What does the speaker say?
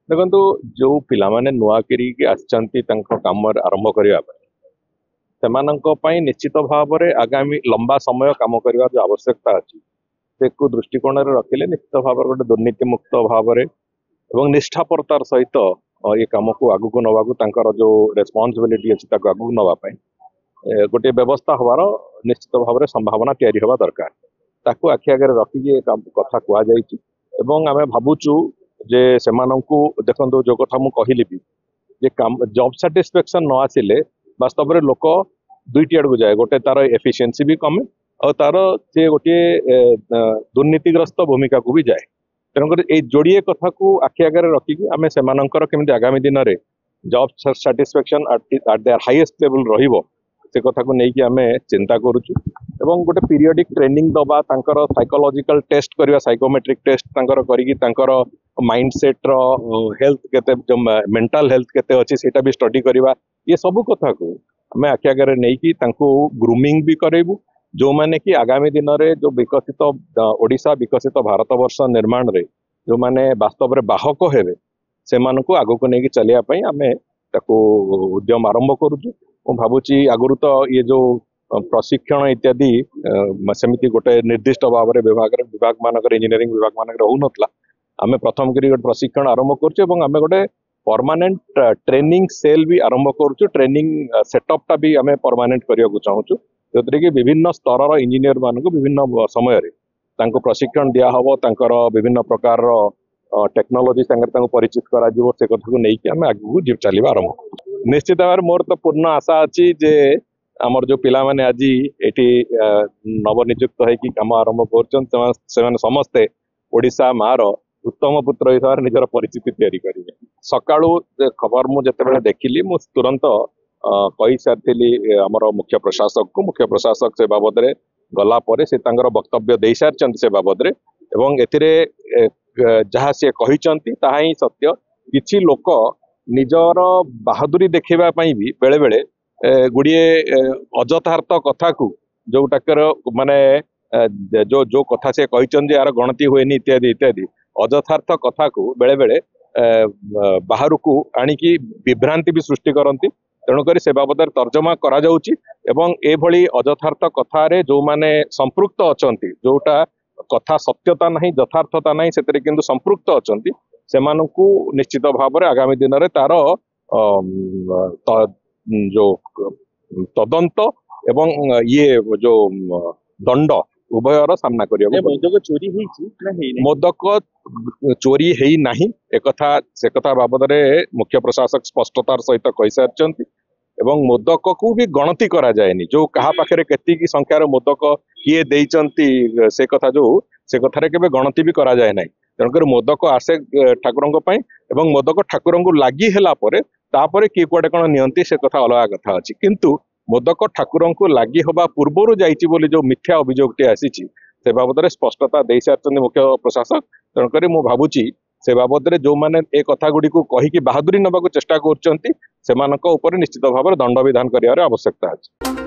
देखो जो पिला माने नुआ करी आसचंती काम आरंभ करने निश्चित भाव में आगामी लंबा समय काम करने जो आवश्यकता अच्छी से दृष्टिकोण रखिले निश्चित भाव गोटे दुर्नीति मुक्त भाव में निष्ठापरतार सहित ये कम को आगू को नवा जो रेस्पॉन्सिबिलिटी अच्छी आगू नापी गोटे व्यवस्था हबार निश्चित भाव में संभावना तैयारी हवा दरकार ताकू आखि आगे रखिकी कथा कहुई आम भावुचु जे सेमानंकु देखो जो कथा मु कहली भी जे काम जॉब सैटिस्फैक्शन न आसिले वास्तव में लोक दुईटी आड़ को जाए गोटे तार एफिशिएंसी भी कमे और तार से गोटे दुर्नीतिग्रस्त भूमिका को भी जाए तेणुकर ये जोड़िए कथा को आखि आगे रखिकी आम से केमी आगामी दिन में job satisfaction eight there highest level रहिबो से कथा को लेकिन आम चिंता करुचु एवं गोटे पीरियडिक ट्रेनिंग दबा साइकोलॉजिकल टेस्ट करवा साइकोमेट्रिक टेस्ट कर माइंडसेट रो हेल्थ केते जो मेंटल हेल्थ केते अछि सेटा भी स्टडी करवा ये सब कथा को आम आखि आगे नहीं ग्रूमिंग भी करेबू जो माने कि आगामी दिन में जो विकसित ओडिशा विकसित भारत वर्ष निर्माण रे जो माने वास्तव में बाहक हेबे से आगो को लेकिन चलियापाई आम उद्यम आरंभ करुचु भावुची आगुरी तो ये जो प्रशिक्षण इत्यादि सेमती गोटे निर्दिष्ट भाव में विभाग मानक इंजीनियरिंग विभाग मानक होउनतला आम प्रथम करी गोटे प्रशिक्षण आरंभ करुचे आम गोटे परमानेंट ट्रेनिंग सेल भी आरंभ करुचु ट्रेनिंग सेटअपटा भी आम परमानेंट करने चाहूँ जो कि विभिन्न स्तर इंजीनियर मानक विभिन्न समय प्रशिक्षण दिहब विभिन्न प्रकार टेक्नोलोजी परिचित कर से कथा को लेकिन आम आगू चलवा आरंभ निश्चित भाव मोर तो पूर्ण आशा अच्छी जे आमर जो पिला माने आज ये नवनियुक्त होगी कम आरंभ कर समस्ते ओडिशा मार उत्तम पुत्र हिसाब से निजर परिचिति तैयारी करेंगे सका खबर मुझे देखिली मु तुरंत कही सारी आमर मुख्य प्रशासक से बाबद में गला से वक्तव्य दे सारी से बाबद में एवं जहाँ सी कहते ही सत्य किसी लोक निजर बहादुरी देखापी भी बेले बेले गुड़िए अजथार्थ कथा को जोटाकर माने जो जो कथा से कहते यार गणति हुए इत्यादि इत्यादि अजथार्थ कथा को बेले बेले बाहर को आणिकी विभ्रांति भी सृष्टि करती तेणुक से बाबद तर्जमा करा जाउची एवं एभली अजथार्थ कथार जो माने संपृक्त अछंती जोटा कथा सत्यता नहीं यथार्थता नहीं से किंतु संपृक्त अछंती सेमानकु निश्चित भाव में आगामी दिन में तार जो तदंत एवं ये जो दंड उभयर सामना करिया मोदक चोरी मोदक चोरी है नहीं एक से कथा बाबद में मुख्य प्रशासक स्पष्टतार सहित कही सारी एवं मोदक को भी गणति करा जाएनी जो कहा पाखे केतिकी संख्यार मोदक किए देइचंती से कथा जो से कथार केबे गणति भी करा जाए नहीं तेणुकर मोदक आसे ठाकुर एवं मोदक ठाकुर को लगी तापर किए कुआडे कौन नियंती से कथा अलग कथा अच्छी किंतु मोदक ठाकुर को लगी हवा पूर्वर जाइए बोली जो मिथ्या अभियोगटे आसी से बाबद में स्पष्टता दे सारी मुख्य प्रशासक तेणुक मु भावुची से बाबद में जो मैंने ए कथा गुड़ी को कहीकि बहादुरी नवा चेष्टा कर निश्चित भाव में दंड विधान कर आवश्यकता अच्छी।